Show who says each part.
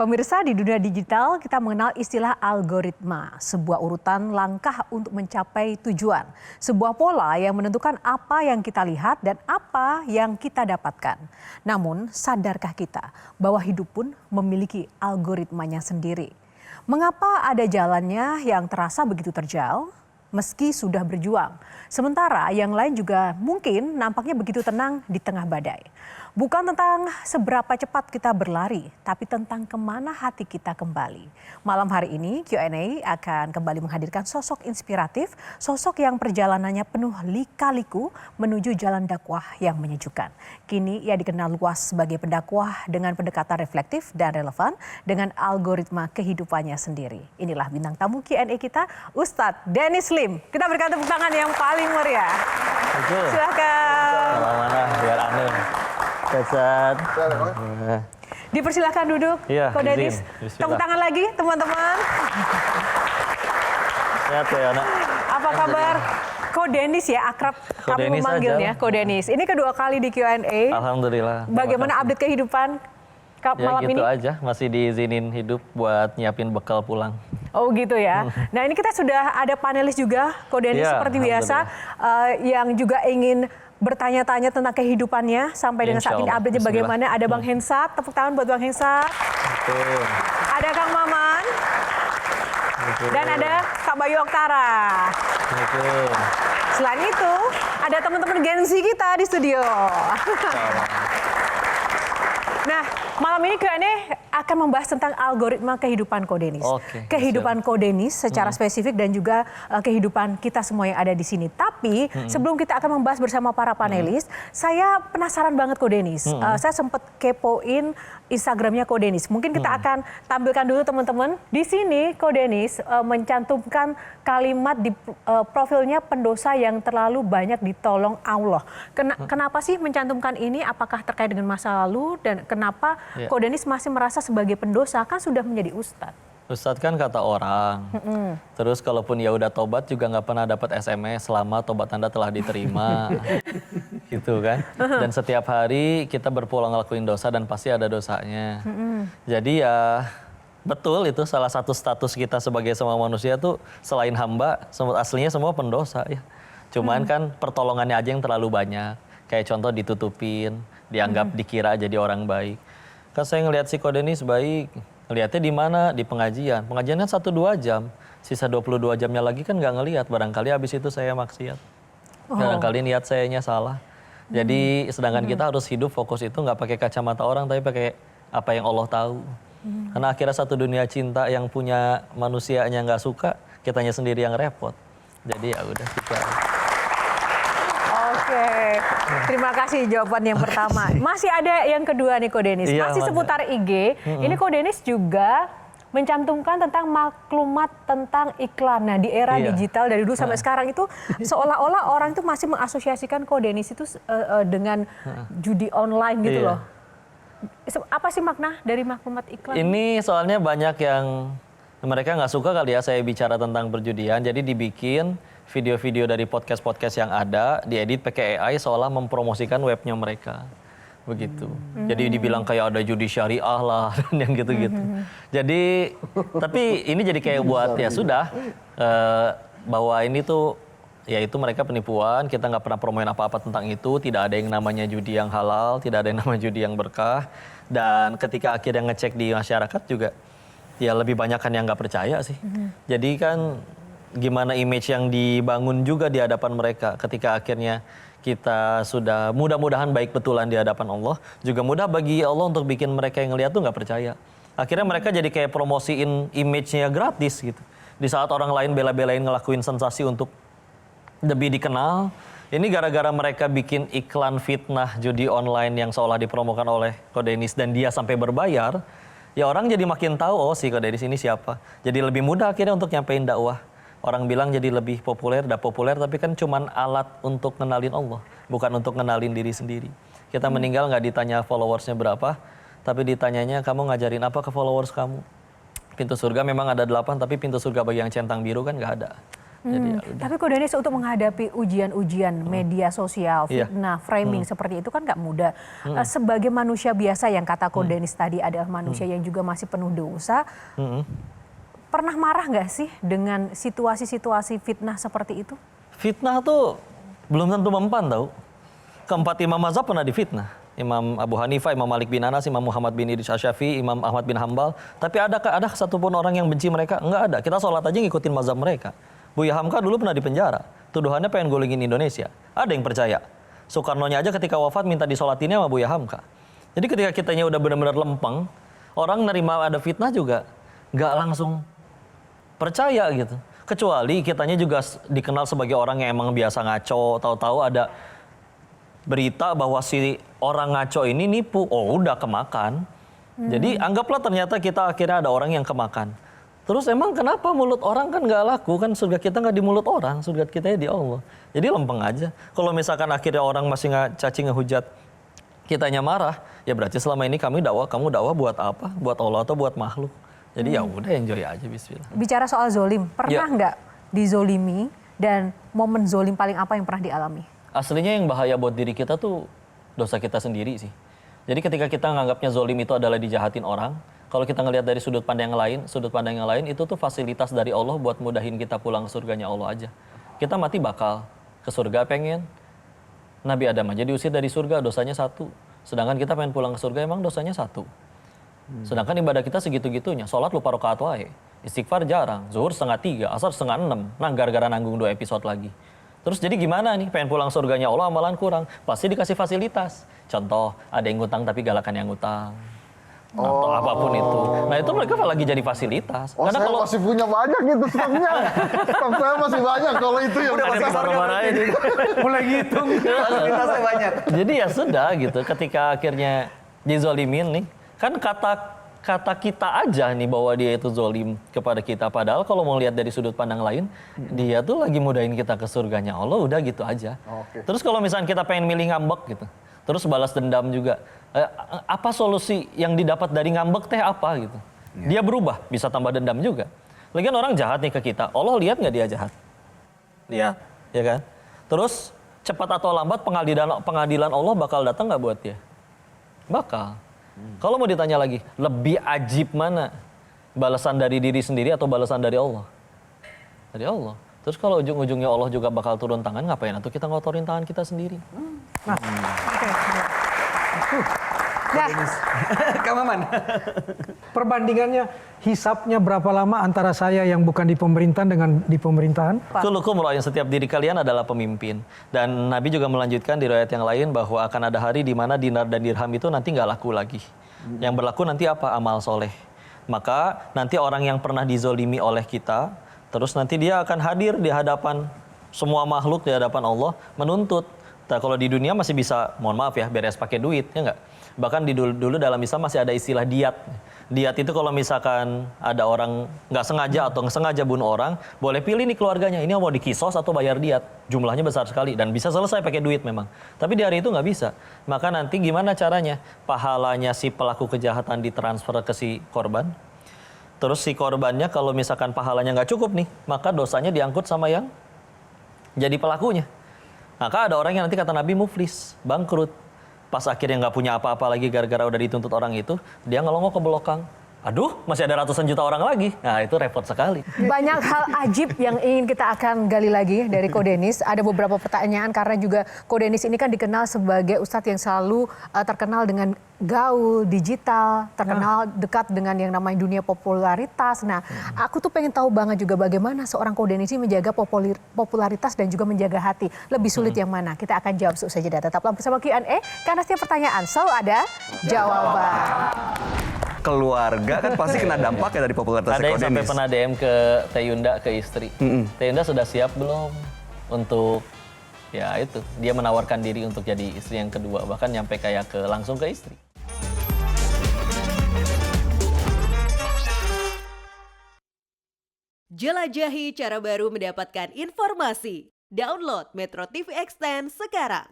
Speaker 1: Pemirsa, di dunia digital kita mengenal istilah algoritma, sebuah urutan langkah untuk mencapai tujuan. Sebuah pola yang menentukan apa yang kita lihat dan apa yang kita dapatkan. Namun, sadarkah kita bahwa hidup pun memiliki algoritmanya sendiri? Mengapa ada jalannya yang terasa begitu terjal, meski sudah berjuang? Sementara yang lain juga mungkin nampaknya begitu tenang di tengah badai. Bukan tentang seberapa cepat kita berlari, tapi tentang kemana hati kita kembali. Malam hari ini Q&A akan kembali menghadirkan sosok inspiratif, sosok yang perjalanannya penuh lika-liku menuju jalan dakwah yang menyejukkan. Kini ia dikenal luas sebagai pendakwah dengan pendekatan reflektif dan relevan dengan algoritma kehidupannya sendiri. Inilah bintang tamu Q&A kita, Ustadz Dennis Lim. Kita berikan tepuk tangan yang paling meriah. Silakan.
Speaker 2: Mana biar aneh. Ustaz.
Speaker 1: Dipersilakan duduk,
Speaker 2: Iya,
Speaker 1: Ko Dennis. Tepuk tangan lagi, teman-teman.
Speaker 2: Sehat ya, Anak.
Speaker 1: Apa kabar? Ko Dennis ya, akrab
Speaker 2: Ko
Speaker 1: kamu
Speaker 2: Dennis
Speaker 1: memanggilnya,
Speaker 2: aja.
Speaker 1: Ko Dennis. Ini kedua kali di Q&A.
Speaker 2: Alhamdulillah.
Speaker 1: Bagaimana update kehidupan
Speaker 2: Ya
Speaker 1: malam
Speaker 2: gitu
Speaker 1: ini?
Speaker 2: aja, masih diizinin hidup buat nyiapin bekal pulang.
Speaker 1: Oh gitu ya. Nah ini kita sudah ada panelis juga, Ko Dennis
Speaker 2: Iya,
Speaker 1: seperti biasa, yang juga ingin bertanya-tanya tentang kehidupannya sampai dengan saat ini
Speaker 2: Insya Allah.
Speaker 1: update-nya bagaimana. Ada Bang Hensat, tepuk tangan buat Bang Hensat.
Speaker 2: Betul.
Speaker 1: Ada Kang Maman.
Speaker 2: Betul.
Speaker 1: Dan ada Kak Bayu Oktara.
Speaker 2: Betul.
Speaker 1: Selain itu, ada teman-teman Gen Z kita di studio. Nah, malam ini Q&A akan membahas tentang algoritma kehidupan Ko Dennis.
Speaker 2: Oke,
Speaker 1: Kehidupan Ko Dennis secara spesifik dan juga kehidupan kita semua yang ada di sini. Tapi sebelum kita akan membahas bersama para panelis, saya penasaran banget Ko Dennis. Saya sempat kepoin Instagramnya Ko Dennis. Mungkin kita akan tampilkan dulu teman-teman. Di sini Ko Dennis mencantumkan kalimat di profilnya pendosa yang terlalu banyak ditolong Allah. Kenapa sih mencantumkan ini? Apakah terkait dengan masa lalu dan kenapa Ko Dennis masih merasa sebagai pendosa, kan sudah menjadi ustadz?
Speaker 2: Ustadz kan kata orang. Terus kalaupun ya udah tobat juga nggak pernah dapat SMS selama tobat Anda telah diterima. Gitu kan. Dan setiap hari kita berpulang ngelakuin dosa dan pasti ada dosanya. Jadi ya betul itu salah satu status kita sebagai semua manusia tuh selain hamba, aslinya semua pendosa ya. Cuman kan pertolongannya aja yang terlalu banyak. Kayak contoh ditutupin, dianggap dikira jadi orang baik. Kan saya ngelihat si Ko Dennis baik. Ngelihatnya di mana? Di pengajian. Pengajian kan 1-2 jam. Sisa 22 jamnya lagi kan nggak ngelihat. Barangkali habis itu saya maksiat. Barangkali niat sayanya salah. Jadi sedangkan kita harus hidup fokus itu nggak pakai kacamata orang, tapi pakai apa yang Allah tahu. Karena akhirnya satu dunia cinta yang punya manusianya nggak suka, kitanya sendiri yang repot. Jadi ya udah kita.
Speaker 1: Oke, terima kasih jawaban yang pertama. Masih ada yang kedua nih Ko Dennis.
Speaker 2: Iya,
Speaker 1: masih seputar IG. Ini Ko Dennis juga mencantumkan tentang maklumat tentang iklan. Nah, di era digital dari dulu sampai sekarang itu seolah-olah orang itu masih mengasosiasikan Ko Dennis itu dengan judi online gitu loh. Apa sih makna dari maklumat iklan?
Speaker 2: Ini soalnya banyak yang mereka nggak suka kali ya saya bicara tentang perjudian. Jadi dibikin video-video dari podcast-podcast yang ada, diedit pakai AI seolah mempromosikan webnya mereka. Begitu. Jadi dibilang kayak ada judi syariah lah dan yang gitu-gitu. Jadi tapi ini jadi kayak buat ya sudah bahwa ini tuh ya itu mereka penipuan, kita nggak pernah promoin apa-apa tentang itu, tidak ada yang namanya judi yang halal, tidak ada yang namanya judi yang berkah. Dan ketika akhirnya ngecek di masyarakat juga ya lebih banyak kan yang nggak percaya sih. Jadi kan gimana image yang dibangun juga di hadapan mereka ketika akhirnya kita sudah mudah-mudahan baik betulan di hadapan Allah, juga mudah bagi Allah untuk bikin mereka yang ngeliat tuh nggak percaya. Akhirnya mereka jadi kayak promosiin image-nya gratis gitu. Di saat orang lain bela-belain ngelakuin sensasi untuk lebih dikenal, ini gara-gara mereka bikin iklan fitnah judi online yang seolah dipromokan oleh Ko Dennis dan dia sampai berbayar, ya orang jadi makin tahu oh si Ko Dennis ini siapa. Jadi lebih mudah akhirnya untuk nyampein dakwah. Orang bilang jadi lebih populer, udah populer, tapi kan cuman alat untuk ngenalin Allah, bukan untuk ngenalin diri sendiri. Kita meninggal nggak ditanya followersnya berapa, tapi ditanyanya kamu ngajarin apa ke followers kamu. Pintu surga memang ada 8, tapi pintu surga bagi yang centang biru kan nggak ada. Jadi ya udah.
Speaker 1: Tapi Ko Denis untuk menghadapi ujian-ujian media sosial,
Speaker 2: Iya.
Speaker 1: fitnah, framing seperti itu kan nggak mudah. Sebagai manusia biasa yang kata Ko Denis tadi adalah manusia yang juga masih penuh dosa, pernah marah nggak sih dengan situasi-situasi fitnah seperti itu?
Speaker 2: Fitnah tuh belum tentu mempan tau. Keempat imam mazhab pernah difitnah. Imam Abu Hanifah, Imam Malik bin Anas, Imam Muhammad bin Idris Asy-Syafi'i, Imam Ahmad bin Hambal. Tapi ada satupun orang yang benci mereka? Enggak ada. Kita sholat aja ngikutin mazhab mereka. Buya Hamka dulu pernah dipenjara. Tuduhannya pengen golingin Indonesia. Ada yang percaya. Soekarno-nya aja ketika wafat minta disolatinnya sama Buya Hamka. Jadi ketika kitanya udah benar-benar lempeng, orang nerima ada fitnah juga nggak langsung percaya gitu. Kecuali kitanya juga dikenal sebagai orang yang emang biasa ngaco, tahu-tahu ada berita bahwa si orang ngaco ini nipu, oh udah kemakan. Jadi anggaplah ternyata kita akhirnya ada orang yang kemakan. Terus emang kenapa mulut orang kan nggak laku, kan surga kita nggak di mulut orang, surga kita di Allah. Jadi lempeng aja. Kalau misalkan akhirnya orang masih caci ngehujat, kitanya marah, ya berarti selama ini kamu dakwah buat apa? Buat Allah atau buat makhluk? Jadi ya udah enjoy aja bismillah.
Speaker 1: Bicara soal zolim, pernah nggak dizolimi dan momen zolim paling apa yang pernah dialami?
Speaker 2: Aslinya yang bahaya buat diri kita tuh dosa kita sendiri sih. Jadi ketika kita nganggapnya zolim itu adalah dijahatin orang, kalau kita ngelihat dari sudut pandang yang lain itu tuh fasilitas dari Allah buat mudahin kita pulang ke surganya Allah aja. Kita mati bakal ke surga pengen. Nabi Adam aja diusir dari surga, dosanya 1. Sedangkan kita pengen pulang ke surga emang dosanya 1. Sedangkan ibadah kita segitu-gitunya, sholat lupa rakaat wae, istighfar jarang, zuhur 5:30, asar 5:30. Nah gara-gara nanggung 2 episode lagi. Terus jadi gimana nih, pengen pulang surganya Allah amalan kurang, pasti dikasih fasilitas. Contoh, ada yang ngutang tapi galakan yang ngutang. Atau apapun itu. Nah itu mereka lagi jadi fasilitas.
Speaker 3: Oh, saya masih punya banyak gitu stoknya. Stok saya masih banyak kalau itu yang
Speaker 2: Udah
Speaker 3: pasar
Speaker 2: marah-marahin.
Speaker 4: Mulai ngitung.
Speaker 3: fasilitasnya banyak.
Speaker 2: Jadi ya sudah gitu, ketika akhirnya dizolimin nih, kan kata kita aja nih bahwa dia itu zolim kepada kita. Padahal kalau mau lihat dari sudut pandang lain, dia tuh lagi mudahin kita ke surganya Allah, udah gitu aja.
Speaker 3: Oke.
Speaker 2: Terus kalau misalnya kita pengen milih ngambek gitu, terus balas dendam juga, apa solusi yang didapat dari ngambek teh apa gitu? Dia berubah, bisa tambah dendam juga. Lagian orang jahat nih ke kita, Allah lihat nggak dia jahat? Lihat, ya kan? Terus cepat atau lambat pengadilan Allah bakal datang nggak buat dia? Bakal. Kalau mau ditanya lagi, lebih ajib mana? Balasan dari diri sendiri atau balasan dari Allah? Dari Allah. Terus kalau ujung-ujungnya Allah juga bakal turun tangan, ngapain? Atau kita ngotorin tangan kita sendiri?
Speaker 1: Nah,
Speaker 4: Kang Maman. Perbandingannya hisapnya berapa lama antara saya yang bukan di pemerintahan dengan di pemerintahan?
Speaker 2: Kulukum ra'in, setiap diri kalian adalah pemimpin. Dan Nabi juga melanjutkan di riwayat yang lain bahwa akan ada hari di mana dinar dan dirham itu nanti nggak laku lagi. Yang berlaku nanti apa? Amal soleh. Maka nanti orang yang pernah dizolimi oleh kita, terus nanti dia akan hadir di hadapan semua makhluk, di hadapan Allah, menuntut. Nah, kalau di dunia masih bisa, mohon maaf ya, beres pakai duit, ya nggak? Bahkan dulu dalam Islam masih ada istilah diat. Diat itu kalau misalkan ada orang nggak sengaja atau sengaja bunuh orang, boleh pilih nih keluarganya, ini mau dikisos atau bayar diat. Jumlahnya besar sekali dan bisa selesai pakai duit memang. Tapi di hari itu nggak bisa. Maka nanti gimana caranya? Pahalanya si pelaku kejahatan ditransfer ke si korban. Terus si korbannya kalau misalkan pahalanya nggak cukup nih, maka dosanya diangkut sama yang jadi pelakunya. Maka ada orang yang nanti kata Nabi muflis, bangkrut. Pas akhirnya nggak punya apa-apa lagi gara-gara udah dituntut orang itu, dia ngelongok ke belakang. Aduh, masih ada ratusan juta orang lagi. Nah, itu repot sekali.
Speaker 1: banyak hal ajib yang ingin kita akan gali lagi dari Ko Denis. Ada beberapa pertanyaan karena juga Ko Denis ini kan dikenal sebagai ustadz yang selalu terkenal dengan gaul, digital, terkenal dekat dengan yang namanya dunia popularitas. Nah, aku tuh pengen tahu banget juga bagaimana seorang Ko Denis ini menjaga popularitas dan juga menjaga hati. Lebih sulit yang mana? Kita akan jawab seusai jeda. Tetaplah bersama Q&A karena setiap pertanyaan selalu ada jawaban.
Speaker 3: Keluarga kan pasti kena dampak ya dari popularitas
Speaker 2: Ada yang
Speaker 3: Ko
Speaker 2: sampai
Speaker 3: Denis.
Speaker 2: pernah DM ke Teh Yunda, ke istri. Teh Yunda sudah siap belum untuk ya itu, dia menawarkan diri untuk jadi istri yang kedua, bahkan nyampe kayak langsung ke istri.
Speaker 5: Jelajahi cara baru mendapatkan informasi. Download Metro TV Extend sekarang.